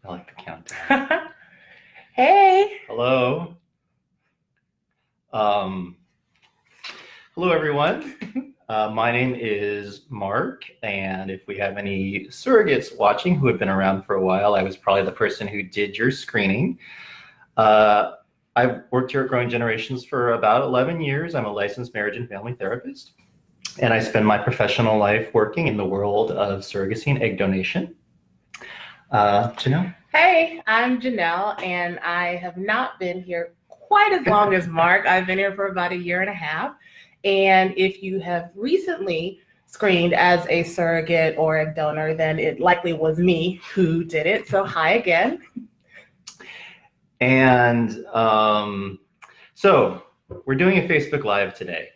I like the countdown. Hey. Hello. Hello, everyone. My name is Mark, and if we have any surrogates watching who have been around for a while, I was probably the person who did your screening. I've worked here at Growing Generations for about 11 years. I'm a licensed marriage and family therapist, and I spend my professional life working in the world of surrogacy and egg donation. Janelle? Hey, I'm Janelle, and I have not been here quite as long as Mark. I've been here for about a year and a half. And if you have recently screened as a surrogate or a donor, then it likely was me who did it. So hi again. And so we're doing a Facebook Live today.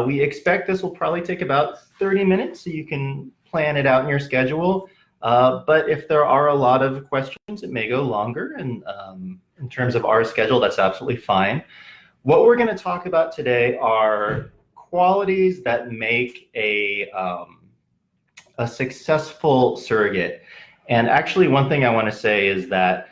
We expect this will probably take about 30 minutes, so you can plan it out in your schedule. But if there are a lot of questions, it may go longer. And in terms of our schedule, that's absolutely fine. What we're going to talk about today are qualities that make a successful surrogate. And actually, one thing I want to say is that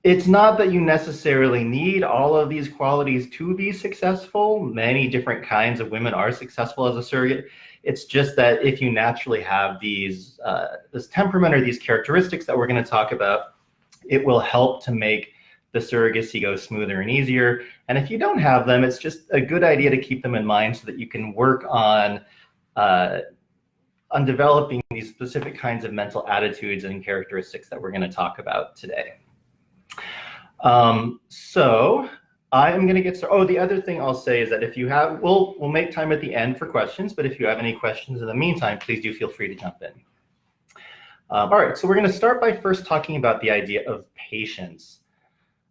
it's not that you necessarily need all of these qualities to be successful. Many different kinds of women are successful as a surrogate. It's just that if you naturally have these this temperament or these characteristics that we're going to talk about, it will help to make the surrogacy go smoother and easier. And if you don't have them, it's just a good idea to keep them in mind so that you can work on developing these specific kinds of mental attitudes and characteristics that we're going to talk about today. So I am going to get started. Oh, the other thing I'll say is that if you have, we'll make time at the end for questions, but if you have any questions in the meantime, please do feel free to jump in. All right, so we're going to start by first talking about the idea of patience.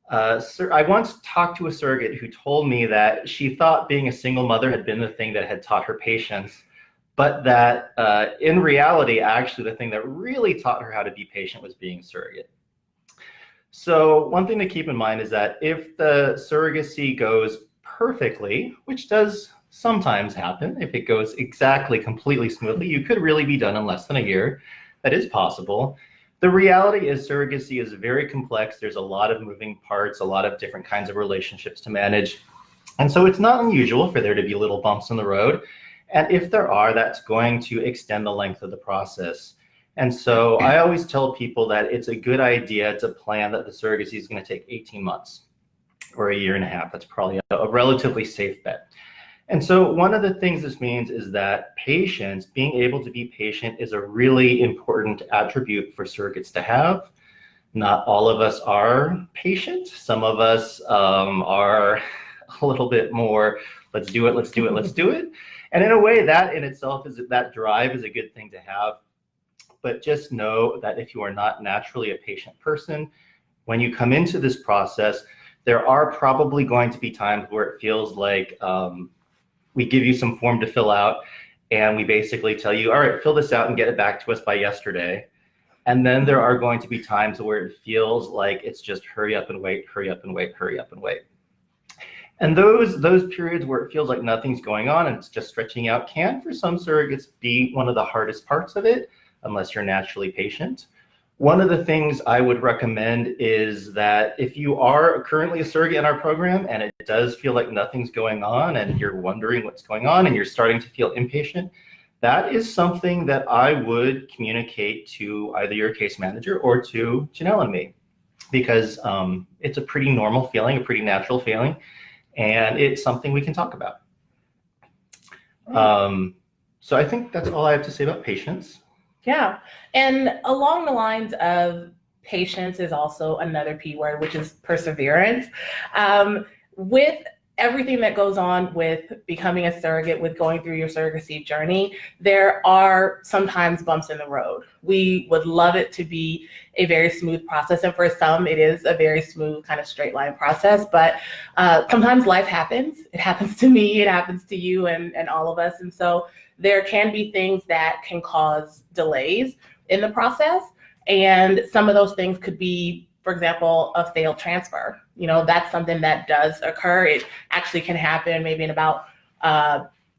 I once talked to a surrogate who told me that she thought being a single mother had been the thing that had taught her patience, but that in reality, actually, the thing that really taught her how to be patient was being a surrogate. So one thing to keep in mind is that if the surrogacy goes perfectly, which does sometimes happen, if it goes exactly, completely smoothly, you could really be done in less than a year. That is possible. The reality is surrogacy is very complex. There's a lot of moving parts, a lot of different kinds of relationships to manage. And so it's not unusual for there to be little bumps in the road. And if there are, that's going to extend the length of the process. And so I always tell people that it's a good idea to plan that the surrogacy is going to take 18 months or a year and a half. That's probably a relatively safe bet. And so one of the things this means is that patience, being able to be patient, is a really important attribute for surrogates to have. Not all of us are patient. Some of us are a little bit more, let's do it, let's do it, let's do it. And in a way, that in itself is that drive is a good thing to have. But just know that if you are not naturally a patient person, when you come into this process, there are probably going to be times where it feels like we give you some form to fill out and we basically tell you, all right, fill this out and get it back to us by yesterday. And then there are going to be times where it feels like it's just hurry up and wait, hurry up and wait, hurry up and wait. And those periods where it feels like nothing's going on and it's just stretching out can, for some surrogates, be one of the hardest parts of it, unless you're naturally patient. One of the things I would recommend is that if you are currently a surrogate in our program and it does feel like nothing's going on and you're wondering what's going on and you're starting to feel impatient, that is something that I would communicate to either your case manager or to Janelle and me, because it's a pretty normal feeling, a pretty natural feeling, and it's something we can talk about. So I think that's all I have to say about patience. Yeah. And along the lines of patience is also another P word, which is perseverance. With everything that goes on with becoming a surrogate, with going through your surrogacy journey, there are sometimes bumps in the road. We would love it to be a very smooth process. And for some, it is a very smooth kind of straight line process. But sometimes life happens. It happens to me, it happens to you and all of us. And so there can be things that can cause delays in the process. And some of those things could be, for example, a failed transfer. You know, that's something that does occur. It actually can happen maybe in about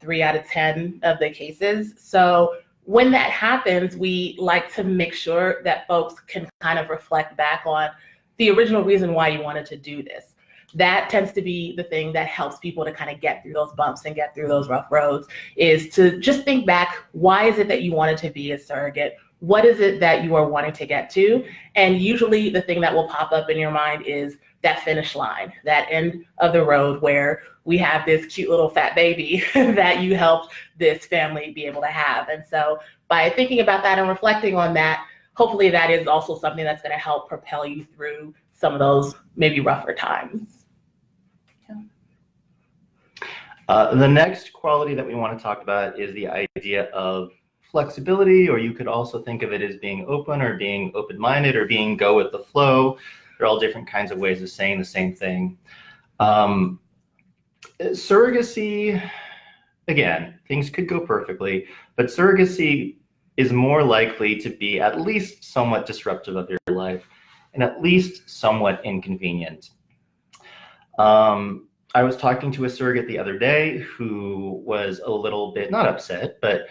3 out of 10 of the cases. So when that happens, we like to make sure that folks can kind of reflect back on the original reason why you wanted to do this. That tends to be the thing that helps people to kind of get through those bumps and get through those rough roads, is to just think back, why is it that you wanted to be a surrogate? What is it that you are wanting to get to? And usually the thing that will pop up in your mind is that finish line, that end of the road where we have this cute little fat baby that you helped this family be able to have. And so by thinking about that and reflecting on that, hopefully that is also something that's going to help propel you through some of those maybe rougher times. The next quality that we want to talk about is the idea of flexibility, or you could also think of it as being open or being open-minded or being go with the flow. They're all different kinds of ways of saying the same thing. Surrogacy, again, things could go perfectly, but surrogacy is more likely to be at least somewhat disruptive of your life and at least somewhat inconvenient. I was talking to a surrogate the other day who was a little bit, not upset, but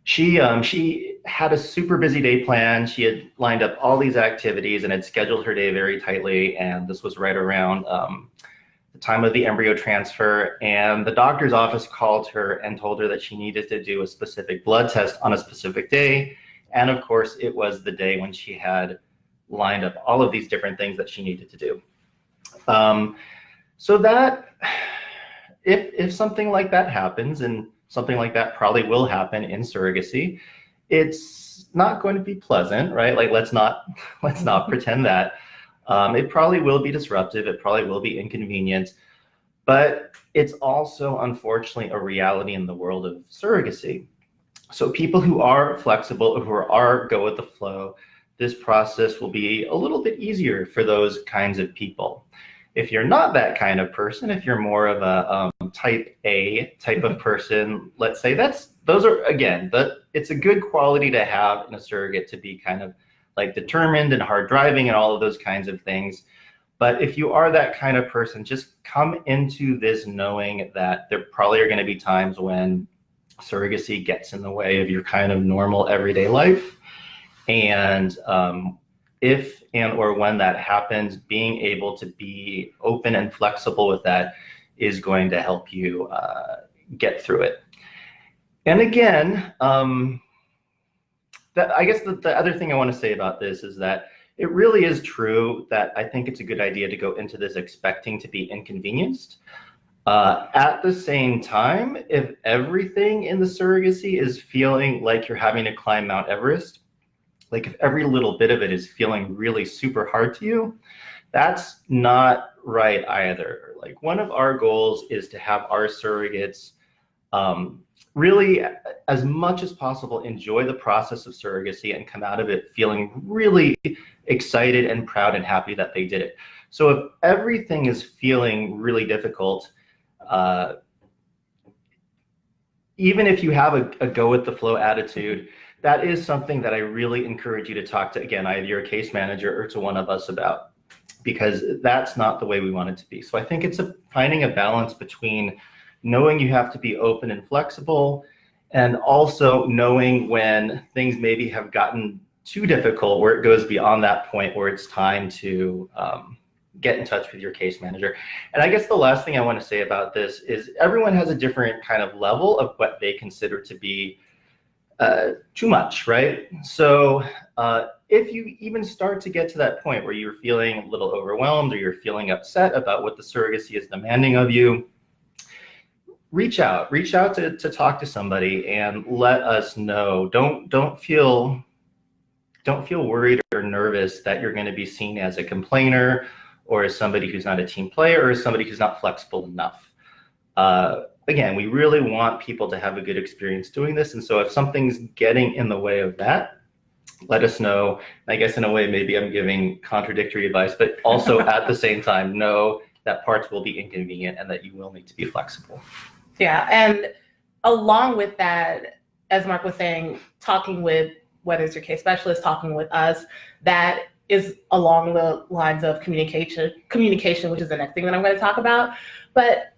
she had a super busy day planned. She had lined up all these activities and had scheduled her day very tightly. And this was right around the time of the embryo transfer. And the doctor's office called her and told her that she needed to do a specific blood test on a specific day. And of course, it was the day when she had lined up all of these different things that she needed to do. So that if something like that happens, and something like that probably will happen in surrogacy, it's not going to be pleasant, right? Like, let's not pretend that. It probably will be disruptive. It probably will be inconvenient, but it's also unfortunately a reality in the world of surrogacy. So people who are flexible, who are go with the flow, this process will be a little bit easier for those kinds of people. If you're not that kind of person, if you're more of a type A type of person, let's say, those are, again, it's a good quality to have in a surrogate, to be kind of like determined and hard driving and all of those kinds of things. But if you are that kind of person, just come into this knowing that there probably are going to be times when surrogacy gets in the way of your kind of normal everyday life. And if and or when that happens, being able to be open and flexible with that is going to help you get through it. And again, I guess the other thing I want to say about this is that it really is true that I think it's a good idea to go into this expecting to be inconvenienced. At the same time, if everything in the surrogacy is feeling like you're having to climb Mount Everest, like if every little bit of it is feeling really super hard to you, that's not right either. Like, one of our goals is to have our surrogates really, as much as possible, enjoy the process of surrogacy and come out of it feeling really excited and proud and happy that they did it. So if everything is feeling really difficult, even if you have a go with the flow attitude, that is something that I really encourage you to talk to, again, either your case manager or to one of us about, because that's not the way we want it to be. So I think it's finding a balance between knowing you have to be open and flexible, and also knowing when things maybe have gotten too difficult, where it goes beyond that point where it's time to get in touch with your case manager. And I guess the last thing I want to say about this is everyone has a different kind of level of what they consider to be too much, right? So if you even start to get to that point where you're feeling a little overwhelmed or you're feeling upset about what the surrogacy is demanding of you, reach out to talk to somebody and let us know. Don't feel worried or nervous that you're going to be seen as a complainer, or as somebody who's not a team player, or as somebody who's not flexible enough. Again, we really want people to have a good experience doing this. And so if something's getting in the way of that, let us know. I guess in a way, maybe I'm giving contradictory advice, but also at the same time, know that parts will be inconvenient and that you will need to be flexible. Yeah, and along with that, as Mark was saying, talking with, whether it's your case specialist, talking with us, that is along the lines of communication, which is the next thing that I'm going to talk about. But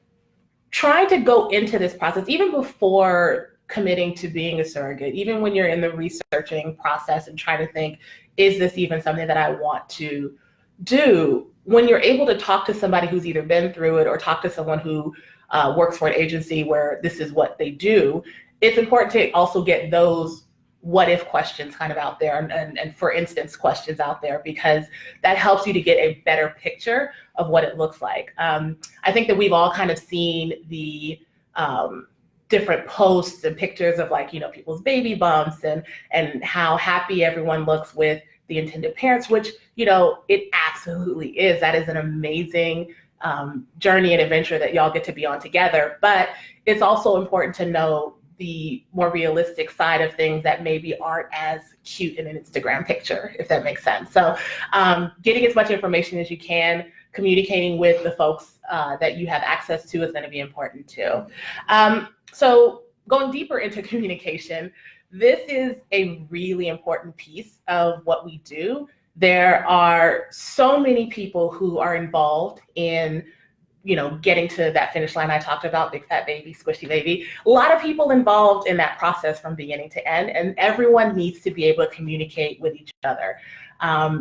trying to go into this process, even before committing to being a surrogate, even when you're in the researching process and trying to think, is this even something that I want to do? When you're able to talk to somebody who's either been through it or talk to someone who works for an agency where this is what they do, it's important to also get those what if questions kind of out there and for instance questions out there, because that helps you to get a better picture of what it looks like. I think that we've all kind of seen the different posts and pictures of like, people's baby bumps and how happy everyone looks with the intended parents, which, it absolutely is. That is an amazing journey and adventure that y'all get to be on together. But it's also important to know the more realistic side of things that maybe aren't as cute in an Instagram picture, if that makes sense. So getting as much information as you can, communicating with the folks that you have access to is going to be important too. So going deeper into communication, this is a really important piece of what we do. There are so many people who are involved in getting to that finish line I talked about, big fat baby, squishy baby. A lot of people involved in that process from beginning to end, and everyone needs to be able to communicate with each other.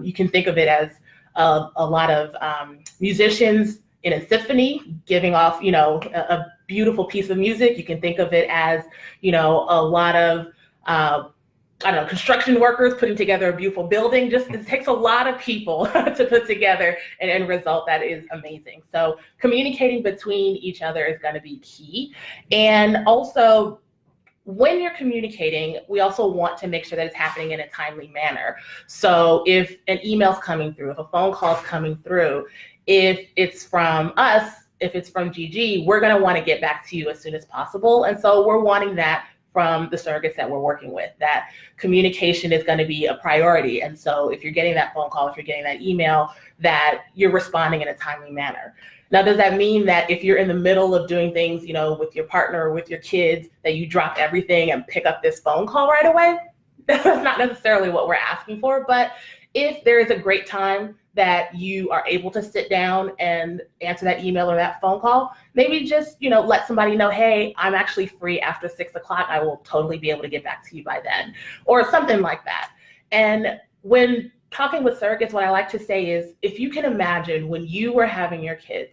You can think of it as a lot of musicians in a symphony giving off, a beautiful piece of music. You can think of it as, a lot of construction workers putting together a beautiful building. Just it takes a lot of people to put together an end result that is amazing. So communicating between each other is going to be key. And also, when you're communicating, we also want to make sure that it's happening in a timely manner. So if an email's coming through, if a phone call's coming through, if it's from us, if it's from Gigi, we're going to want to get back to you as soon as possible. And so we're wanting that from the surrogates that we're working with, that communication is going to be a priority. And so if you're getting that phone call, if you're getting that email, that you're responding in a timely manner. Now, does that mean that if you're in the middle of doing things, with your partner or with your kids, that you drop everything and pick up this phone call right away? That's not necessarily what we're asking for. But if there is a great time that you are able to sit down and answer that email or that phone call, maybe just, let somebody know, hey, I'm actually free after 6 o'clock. I will totally be able to get back to you by then, or something like that. And when talking with surrogates, what I like to say is, if you can imagine when you were having your kids,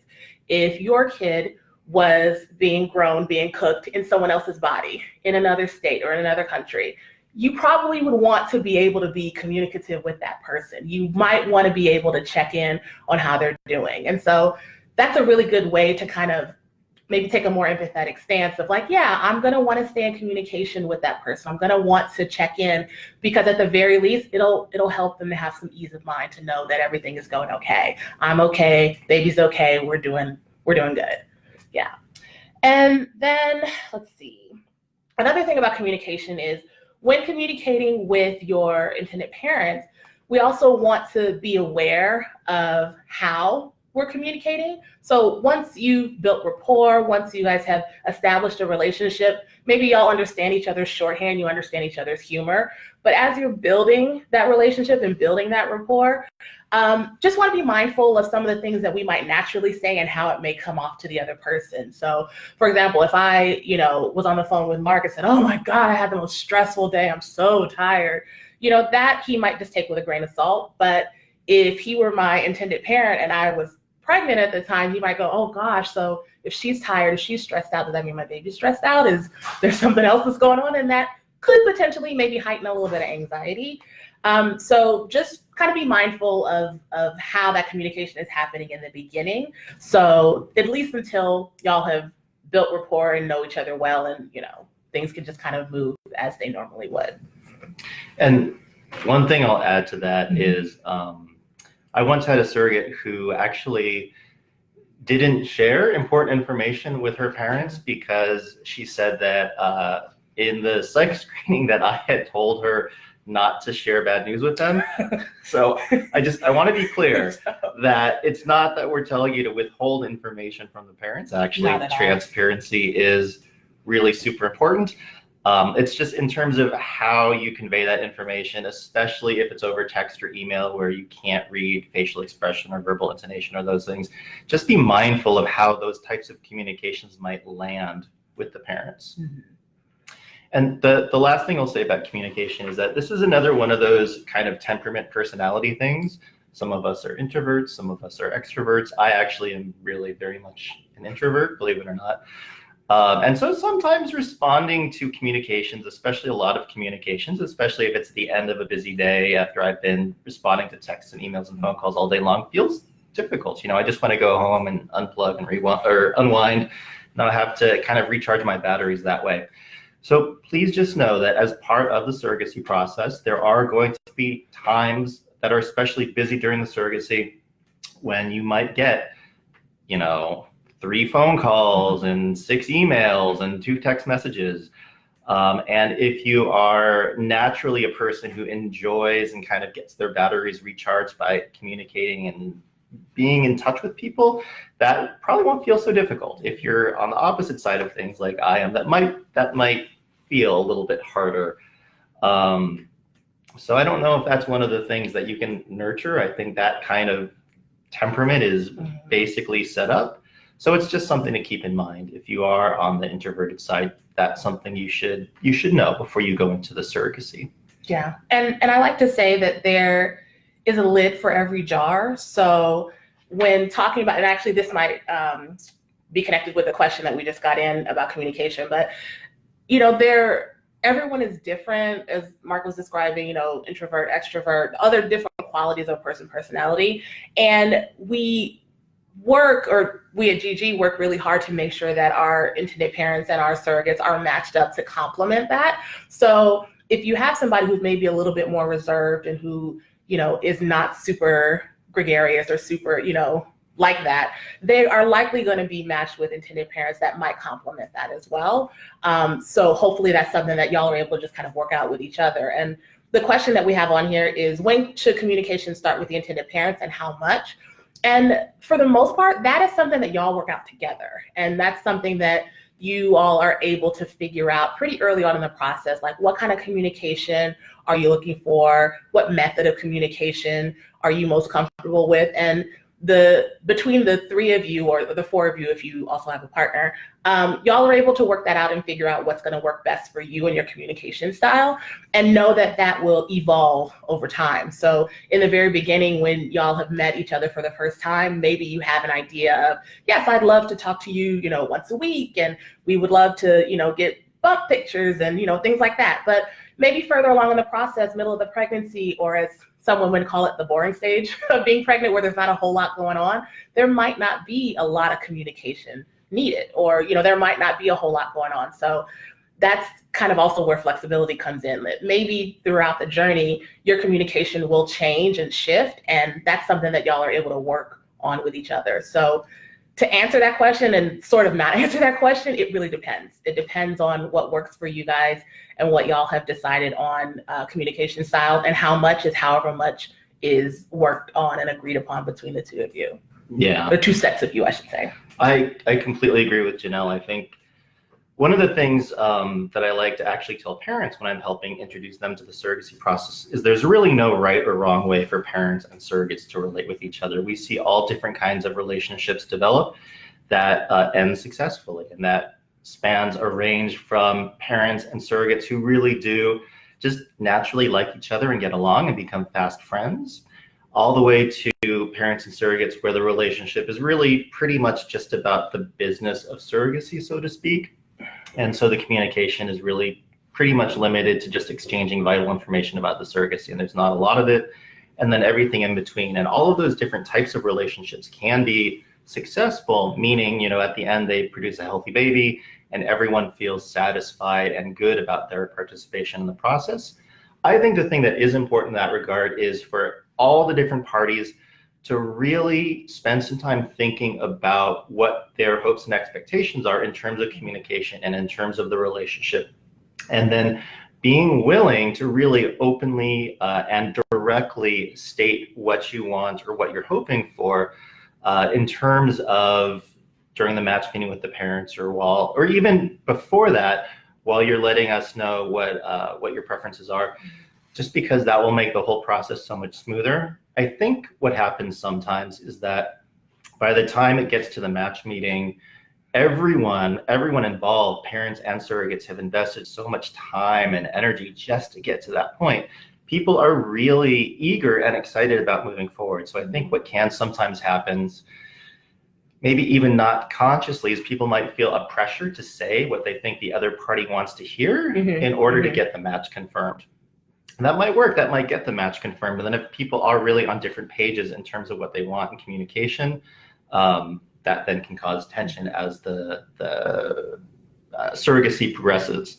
if your kid was being grown, being cooked in someone else's body, in another state or in another country, you probably would want to be able to be communicative with that person. You might want to be able to check in on how they're doing. And so that's a really good way to kind of maybe take a more empathetic stance of like, yeah, I'm going to want to stay in communication with that person. I'm going to want to check in, because at the very least, it'll help them to have some ease of mind to know that everything is going okay. I'm okay. Baby's okay. We're doing good. Yeah. And then let's see. Another thing about communication is, when communicating with your intended parents, we also want to be aware of how we're communicating. So once you've built rapport, once you guys have established a relationship, maybe y'all understand each other's shorthand, you understand each other's humor. But as you're building that relationship and building that rapport, just want to be mindful of some of the things that we might naturally say and how it may come off to the other person. So, for example, if I, was on the phone with Mark and said, oh my God, I had the most stressful day, I'm so tired, that he might just take with a grain of salt. But if he were my intended parent and I was pregnant at the time, he might go, oh gosh, so if she's tired, if she's stressed out, does that mean my baby's stressed out? Is there something else that's going on? And that could potentially maybe heighten a little bit of anxiety. So just kind of be mindful of how that communication is happening in the beginning. So at least until y'all have built rapport and know each other well, and things can just kind of move as they normally would. And one thing I'll add to that is I once had a surrogate who actually didn't share important information with her parents because she said that in the psych screening that I had told her not to share bad news with them. So I want to be clear that it's not that we're telling you to withhold information from the parents. Actually, transparency is really super important. It's just in terms of how you convey that information, especially if it's over text or email where you can't read facial expression or verbal intonation or those things. Just be mindful of how those types of communications might land with the parents. Mm-hmm. And the last thing I'll say about communication is that this is another one of those kind of temperament personality things. Some of us are introverts, some of us are extroverts. I actually am really very much an introvert, believe it or not. And so sometimes responding to communications, especially a lot of communications, especially if it's the end of a busy day after I've been responding to texts and emails and phone calls all day long, feels difficult. I just want to go home and unplug and unwind, not have to kind of recharge my batteries that way. So please just know that as part of the surrogacy process, there are going to be times that are especially busy during the surrogacy when you might get, 3 phone calls and 6 emails and 2 text messages. And if you are naturally a person who enjoys and kind of gets their batteries recharged by communicating and being in touch with people, that probably won't feel so difficult. If you're on the opposite side of things like I am, that might feel a little bit harder. So I don't know if that's one of the things that you can nurture. I think that kind of temperament is basically set up. So it's just something to keep in mind. If you are on the introverted side, that's something you should know before you go into the surrogacy. Yeah, and I like to say that there is a lid for every jar. So when talking about, and actually this might be connected with the question that we just got in about communication, but everyone is different, as Mark was describing, introvert, extrovert, other different qualities of personality. And we at GG work really hard to make sure that our intended parents and our surrogates are matched up to complement that. So if you have somebody who's maybe a little bit more reserved and who, is not super gregarious or super, like that, they are likely going to be matched with intended parents that might complement that as well. So hopefully that's something that y'all are able to just kind of work out with each other. And the question that we have on here is, when should communication start with the intended parents and how much? And for the most part, that is something that y'all work out together. And that's something that you all are able to figure out pretty early on in the process, like what kind of communication are you looking for? What method of communication are you most comfortable with? And between the 3 of you, or the 4 of you if you also have a partner, y'all are able to work that out and figure out what's going to work best for you and your communication style, and know that will evolve over time. So in the very beginning, when y'all have met each other for the first time, maybe you have an idea of, yes, I'd love to talk to you, once a week, and we would love to, get bump pictures and, things like that. But maybe further along in the process, middle of the pregnancy, or as someone would call it, the boring stage of being pregnant, where there's not a whole lot going on, there might not be a lot of communication needed, or there might not be a whole lot going on. So that's kind of also where flexibility comes in. That maybe throughout the journey, your communication will change and shift, and that's something that y'all are able to work on with each other. So to answer that question and sort of not answer that question, it really depends. It depends on what works for you guys and what y'all have decided on communication style, and how much is however much is worked on and agreed upon between the 2 of you. Yeah. The 2 sets of you, I should say. I completely agree with Janelle. I think one of the things that I like to actually tell parents when I'm helping introduce them to the surrogacy process is there's really no right or wrong way for parents and surrogates to relate with each other. We see all different kinds of relationships develop that end successfully, and that spans a range from parents and surrogates who really do just naturally like each other and get along and become fast friends, all the way to parents and surrogates where the relationship is really pretty much just about the business of surrogacy, so to speak. And so the communication is really pretty much limited to just exchanging vital information about the surrogacy, and there's not a lot of it. And then everything in between. And all of those different types of relationships can be successful, meaning, at the end they produce a healthy baby and everyone feels satisfied and good about their participation in the process. I think the thing that is important in that regard is for all the different parties to really spend some time thinking about what their hopes and expectations are in terms of communication and in terms of the relationship. And then being willing to really openly and directly state what you want or what you're hoping for in terms of during the match meeting with the parents, or even before that, while you're letting us know what your preferences are, just because that will make the whole process so much smoother. I think what happens sometimes is that by the time it gets to the match meeting, everyone involved, parents and surrogates, have invested so much time and energy just to get to that point. People are really eager and excited about moving forward. So I think what can sometimes happen, maybe even not consciously, is people might feel a pressure to say what they think the other party wants to hear in order to get the match confirmed. And that might work, that might get the match confirmed. But then if people are really on different pages in terms of what they want in communication, that then can cause tension as the surrogacy progresses.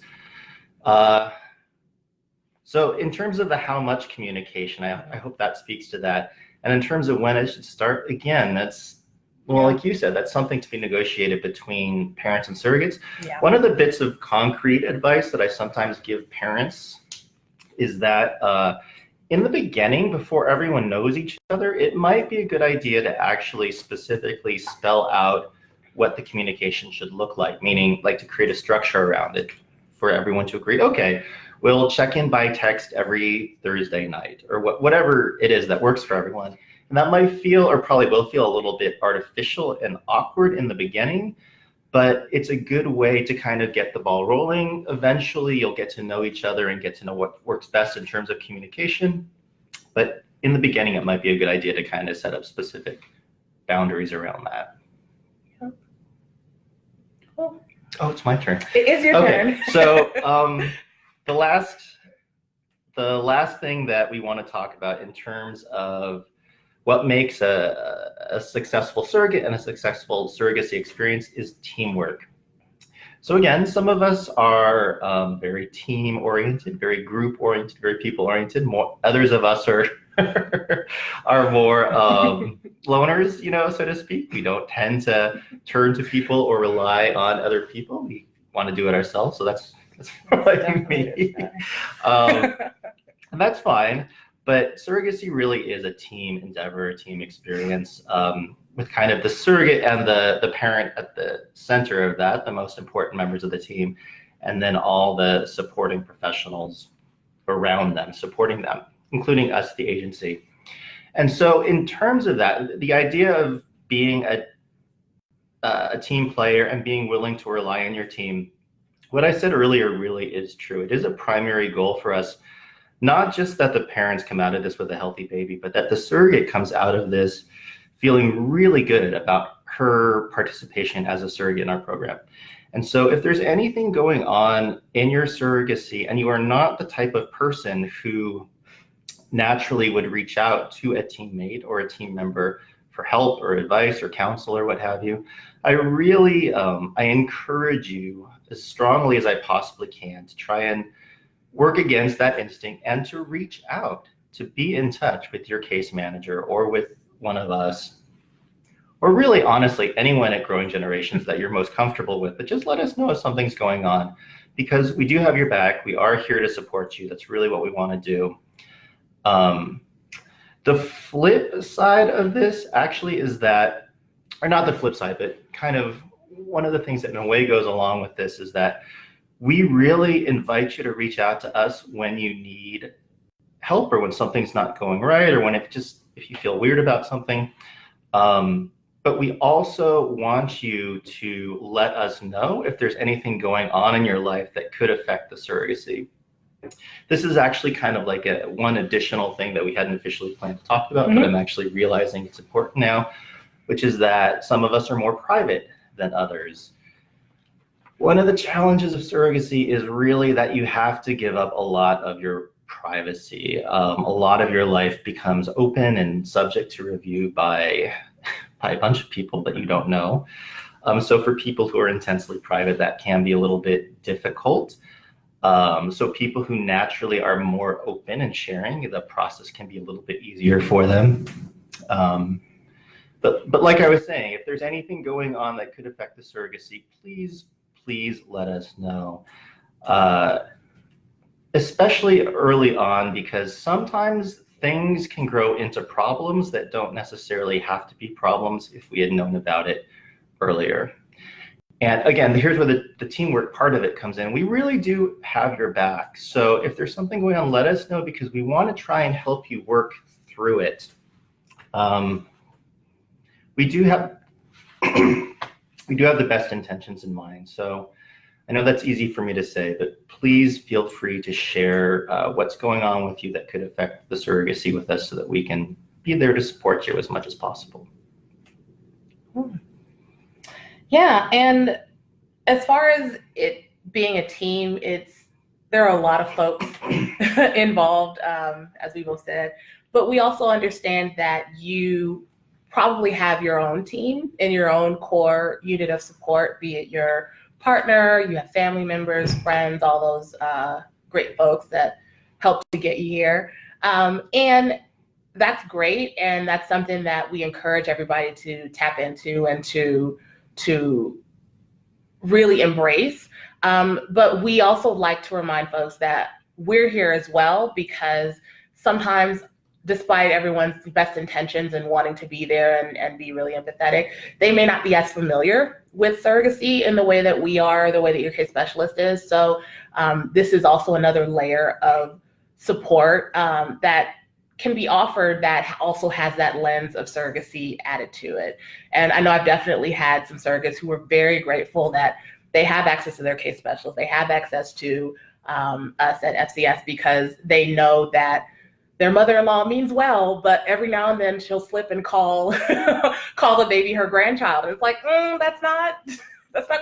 So in terms of the how much communication, I hope that speaks to that. And in terms of when it should start, again, that's, well, like you said, that's something to be negotiated between parents and surrogates. Yeah. One of the bits of concrete advice that I sometimes give parents is that in the beginning, before everyone knows each other, it might be a good idea to actually specifically spell out what the communication should look like, meaning like to create a structure around it for everyone to agree, okay, we'll check in by text every Thursday night, or whatever it is that works for everyone. And that might feel, or probably will feel, a little bit artificial and awkward in the beginning, but it's a good way to kind of get the ball rolling. Eventually, you'll get to know each other and get to know what works best in terms of communication. But in the beginning, it might be a good idea to kind of set up specific boundaries around that. Yeah. Cool. Oh, it's my turn. It is your turn. So the last thing that we want to talk about in terms of what makes a successful surrogate and a successful surrogacy experience is teamwork. So again, some of us are very team-oriented, very group-oriented, very people-oriented. Others of us are are more loners, so to speak. We don't tend to turn to people or rely on other people. We want to do it ourselves. So that's like me. And that's fine. But surrogacy really is a team endeavor, a team experience, with kind of the surrogate and the parent at the center of that, the most important members of the team, and then all the supporting professionals around them, supporting them, including us, the agency. And so in terms of that, the idea of being a team player and being willing to rely on your team, what I said earlier really is true. It is a primary goal for us. Not just that the parents come out of this with a healthy baby, but that the surrogate comes out of this feeling really good about her participation as a surrogate in our program. And so if there's anything going on in your surrogacy and you are not the type of person who naturally would reach out to a teammate or a team member for help or advice or counsel or what have you, I really, I encourage you as strongly as I possibly can to try and work against that instinct and to reach out, to be in touch with your case manager or with one of us, or really honestly anyone at Growing Generations that you're most comfortable with. But just let us know if something's going on, because we do have your back. We are here to support you. That's really what we want to do. The flip side of this actually is that, or not the flip side, but kind of one of the things that in a way goes along with this is that we really invite you to reach out to us when you need help or when something's not going right or when if you feel weird about something. But we also want you to let us know if there's anything going on in your life that could affect the surrogacy. This is actually kind of like one additional thing that we hadn't officially planned to talk about, but I'm actually realizing it's important now, which is that some of us are more private than others. One of the challenges of surrogacy is really that you have to give up a lot of your privacy. A lot of your life becomes open and subject to review by a bunch of people that you don't know. So for people who are intensely private, that can be a little bit difficult. So people who naturally are more open and sharing, the process can be a little bit easier for them. But like I was saying, if there's anything going on that could affect the surrogacy, please let us know. Especially early on, because sometimes things can grow into problems that don't necessarily have to be problems if we had known about it earlier. And again, here's where the teamwork part of it comes in. We really do have your back. So if there's something going on, let us know, because we want to try and help you work through it. We do have, we do have the best intentions in mind. So I know that's easy for me to say, but please feel free to share what's going on with you that could affect the surrogacy with us so that we can be there to support you as much as possible. Yeah, and as far as it being a team, there are a lot of folks involved, as we both said, but we also understand that you probably have your own team and your own core unit of support, be it your partner, you have family members, friends, all those great folks that help to get you here. And that's great. And that's something that we encourage everybody to tap into and to really embrace. But we also like to remind folks that we're here as well, because sometimes, despite everyone's best intentions and wanting to be there and be really empathetic, they may not be as familiar with surrogacy in the way that we are, the way that your case specialist is. So this is also another layer of support that can be offered that also has that lens of surrogacy added to it. And I know I've definitely had some surrogates who were very grateful that they have access to their case specialist, they have access to us at FCS, because they know that their mother-in-law means well, but every now and then she'll slip and call the baby her grandchild. And it's like, that's not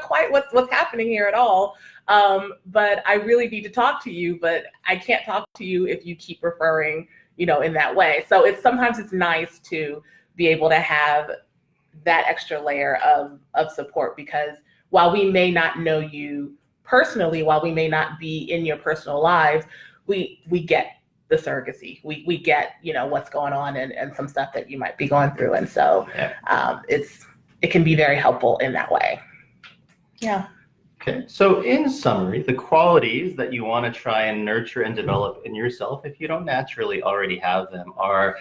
quite what's happening here at all. But I really need to talk to you, but I can't talk to you if you keep referring, in that way. So sometimes it's nice to be able to have that extra layer of support, because while we may not know you personally, while we may not be in your personal lives, we get the surrogacy. We get, what's going on and some stuff that you might be going through. And so it can be very helpful in that way. Yeah. Okay, so in summary, the qualities that you want to try and nurture and develop in yourself, if you don't naturally already have them, are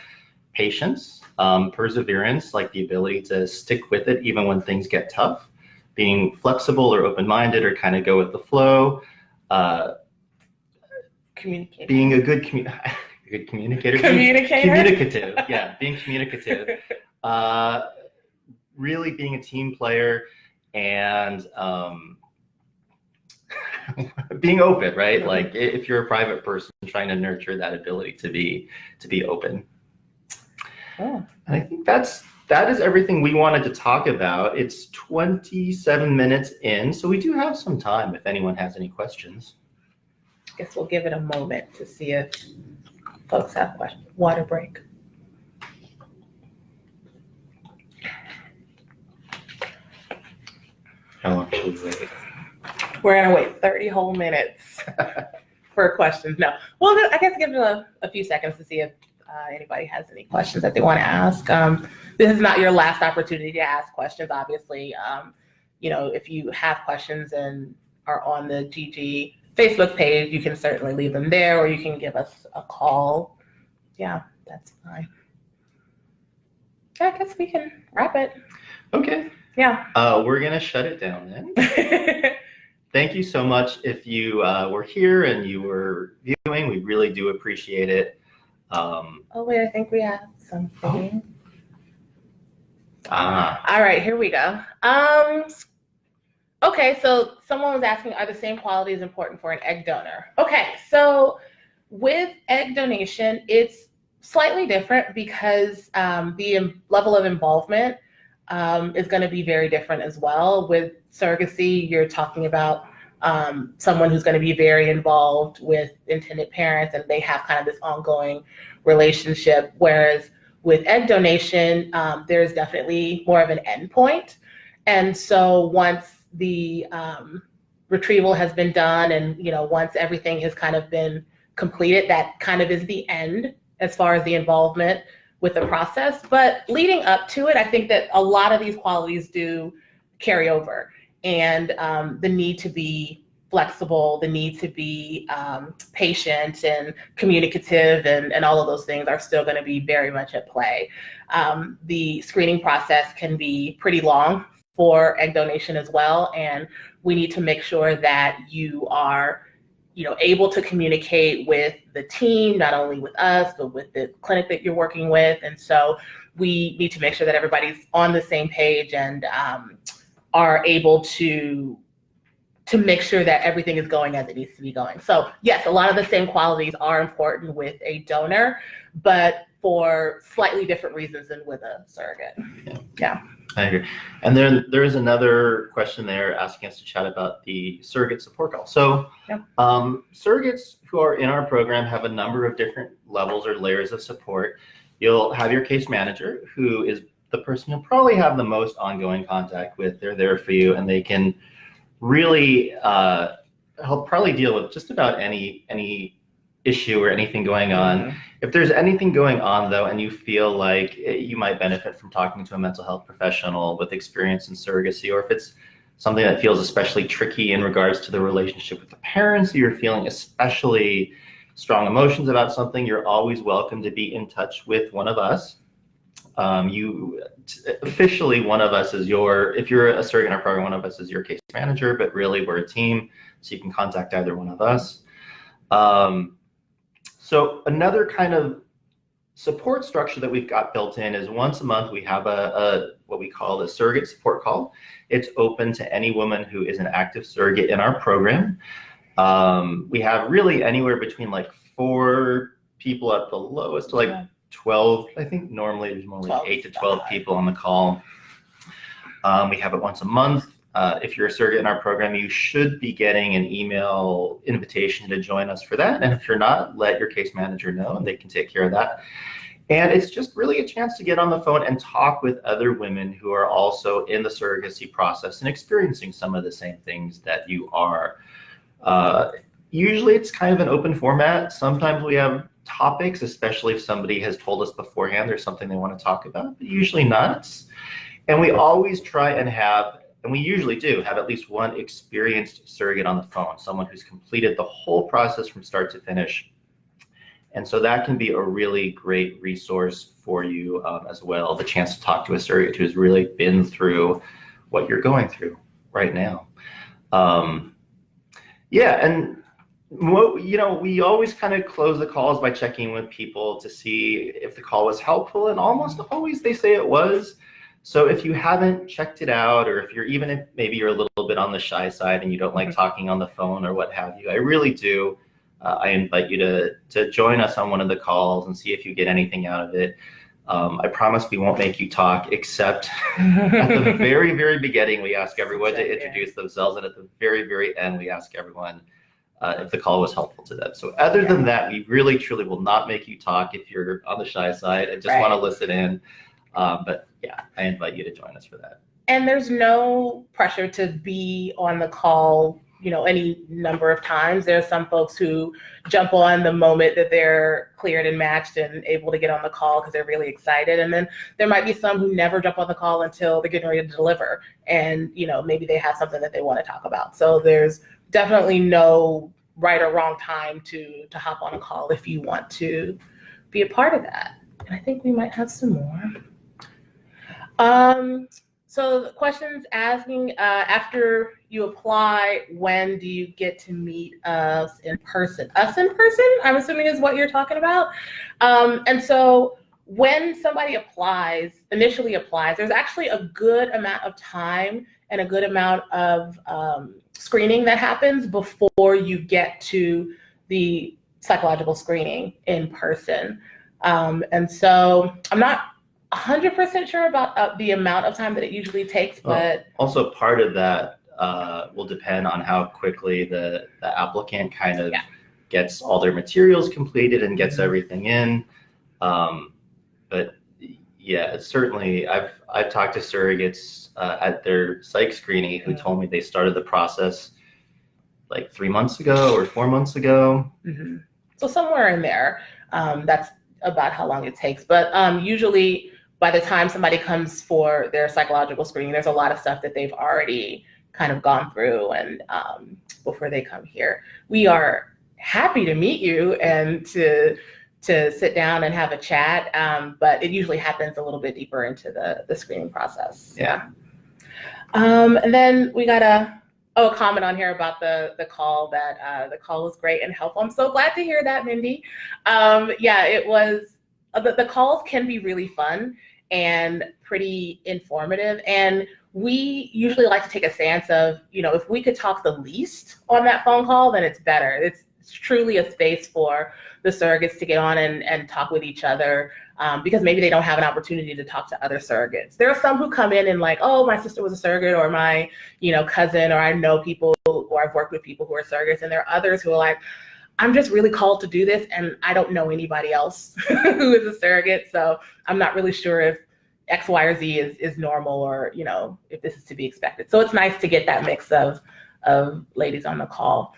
patience, perseverance, like the ability to stick with it even when things get tough, being flexible or open-minded or kind of go with the flow, Communicating. Being a good communicator. Communicative, yeah, being communicative, really being a team player, and being open, right? Mm-hmm. Like if you're a private person, trying to nurture that ability to be open. Oh. And I think that is everything we wanted to talk about. It's 27 minutes in, so we do have some time if anyone has any questions. I guess we'll give it a moment to see if folks have questions. Water break. How long should we wait? We're gonna wait 30 whole minutes for questions. No, well, I guess give it a few seconds to see if anybody has any questions that they want to ask. This is not your last opportunity to ask questions, obviously. If you have questions and are on the GG Facebook page, you can certainly leave them there, or you can give us a call. Yeah, that's fine. I guess we can wrap it. Okay. Yeah. We're gonna shut it down then. Thank you so much. If you were here and you were viewing, we really do appreciate it. Oh wait, I think we have something. All right, here we go. Okay, so someone was asking, are the same qualities important for an egg donor? Okay, so with egg donation, it's slightly different because the level of involvement is going to be very different as well. With surrogacy, you're talking about someone who's going to be very involved with intended parents, and they have kind of this ongoing relationship. Whereas with egg donation, there's definitely more of an endpoint. And so once the retrieval has been done, and once everything has kind of been completed, that kind of is the end as far as the involvement with the process. But leading up to it, I think that a lot of these qualities do carry over, and the need to be flexible, the need to be patient and communicative, and all of those things are still going to be very much at play. The screening process can be pretty long for egg donation as well, and we need to make sure that you are able to communicate with the team, not only with us, but with the clinic that you're working with. And so we need to make sure that everybody's on the same page and are able to make sure that everything is going as it needs to be going. So yes, a lot of the same qualities are important with a donor, but for slightly different reasons than with a surrogate. Yeah. I agree. And then there is another question there asking us to chat about the surrogate support call. So surrogates who are in our program have a number of different levels or layers of support. You'll have your case manager, who is the person you'll probably have the most ongoing contact with. They're there for you, and they can really help probably deal with just about any issue or anything going on. If there's anything going on though, and you feel like you might benefit from talking to a mental health professional with experience in surrogacy, or if it's something that feels especially tricky in regards to the relationship with the parents, or you're feeling especially strong emotions about something, you're always welcome to be in touch with one of us. Officially, one of us is if you're a surrogate in our program, one of us is your case manager, but really we're a team, so you can contact either one of us. So another kind of support structure that we've got built in is once a month we have a what we call a surrogate support call. It's open to any woman who is an active surrogate in our program. We have really anywhere between like 4 people at the lowest to like 12. I think normally there's more like 8 to 12 people on the call. We have it once a month. If you're a surrogate in our program, you should be getting an email invitation to join us for that. And if you're not, let your case manager know and they can take care of that. And it's just really a chance to get on the phone and talk with other women who are also in the surrogacy process and experiencing some of the same things that you are. Usually it's kind of an open format. Sometimes we have topics, especially if somebody has told us beforehand there's something they want to talk about, but usually not. And we always try and have, and we usually do have, at least one experienced surrogate on the phone, someone who's completed the whole process from start to finish. And so that can be a really great resource for you as well, the chance to talk to a surrogate who's really been through what you're going through right now. And we always kind of close the calls by checking with people to see if the call was helpful, and almost always they say it was. So if you haven't checked it out, or if maybe you're a little bit on the shy side and you don't like talking on the phone or what have you, I really do. I invite you to join us on one of the calls and see if you get anything out of it. I promise we won't make you talk, except at the very, very beginning, we ask everyone to introduce themselves, and at the very, very end, we ask everyone if the call was helpful to them. So other than that, we really, truly will not make you talk if you're on the shy side and just want to listen in. But yeah, I invite you to join us for that. And there's no pressure to be on the call, any number of times. There's some folks who jump on the moment that they're cleared and matched and able to get on the call because they're really excited. And then there might be some who never jump on the call until they're getting ready to deliver. And, maybe they have something that they want to talk about. So there's definitely no right or wrong time to hop on a call if you want to be a part of that. And I think we might have some more. So the question's asking, after you apply, when do you get to meet us in person? Us in person, I'm assuming is what you're talking about. And so when somebody initially applies, there's actually a good amount of time and a good amount of screening that happens before you get to the psychological screening in person. And so I'm not 100% sure about the amount of time that it usually takes, but also part of that will depend on how quickly the applicant kind of gets all their materials completed and gets everything in. But yeah, it's certainly, I've talked to surrogates at their psych screening who told me they started the process like 3 months ago or 4 months ago. Mm-hmm. So somewhere in there, that's about how long it takes. But usually by the time somebody comes for their psychological screening, there's a lot of stuff that they've already kind of gone through and before they come here. We are happy to meet you and to sit down and have a chat, but it usually happens a little bit deeper into the screening process. Yeah. And then we got a comment on here about the call, that the call was great and helpful. I'm so glad to hear that, Mindy. It was, the calls can be really fun and pretty informative. And we usually like to take a stance of, if we could talk the least on that phone call, then it's better. It's truly a space for the surrogates to get on and talk with each other, because maybe they don't have an opportunity to talk to other surrogates. There are some who come in and like, oh, my sister was a surrogate, or my, cousin, or I know people, or I've worked with people who are surrogates. And there are others who are like, I'm just really called to do this, and I don't know anybody else who is a surrogate, so I'm not really sure if X, Y, or Z is normal, or if this is to be expected. So it's nice to get that mix of ladies on the call.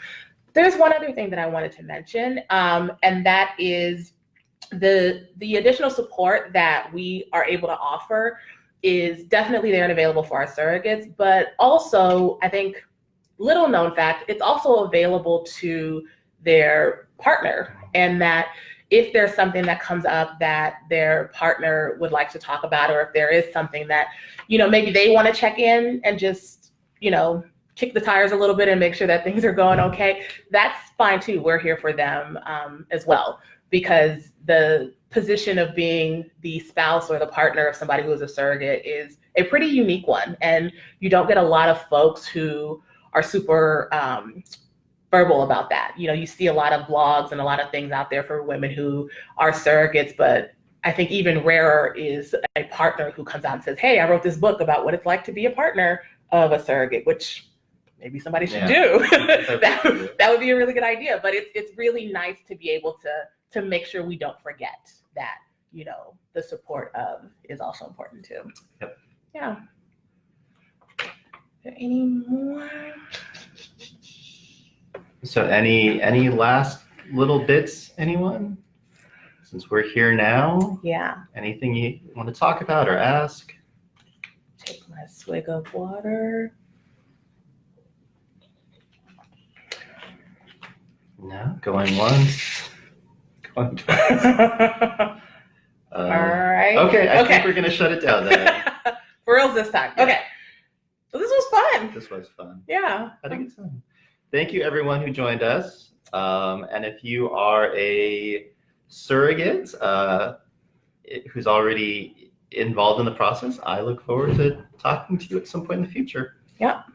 There's one other thing that I wanted to mention, and that is the additional support that we are able to offer is definitely there and available for our surrogates, but also, I think, little known fact, it's also available to their partner, and that if there's something that comes up that their partner would like to talk about, or if there is something that, maybe they want to check in and just, kick the tires a little bit and make sure that things are going okay, that's fine too. We're here for them as well, because the position of being the spouse or the partner of somebody who is a surrogate is a pretty unique one. And you don't get a lot of folks who are super verbal about that. You see a lot of blogs and a lot of things out there for women who are surrogates, but I think even rarer is a partner who comes out and says, hey, I wrote this book about what it's like to be a partner of a surrogate, which maybe somebody should do. That would be a really good idea. But it's really nice to be able to make sure we don't forget that, the support of is also important too. Yep. Yeah. Is there any more? So any last little bits, anyone? Since we're here now, Yeah. anything you want to talk about or ask? Take my swig of water. No, going once, going twice. All right. Okay, I think we're gonna shut it down then. For reals this time. Yeah. Okay. So this was fun. This was fun. Yeah. I think it's fun. Thank you everyone who joined us. And if you are a surrogate who's already involved in the process, I look forward to talking to you at some point in the future. Yep.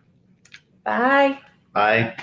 Bye. Bye.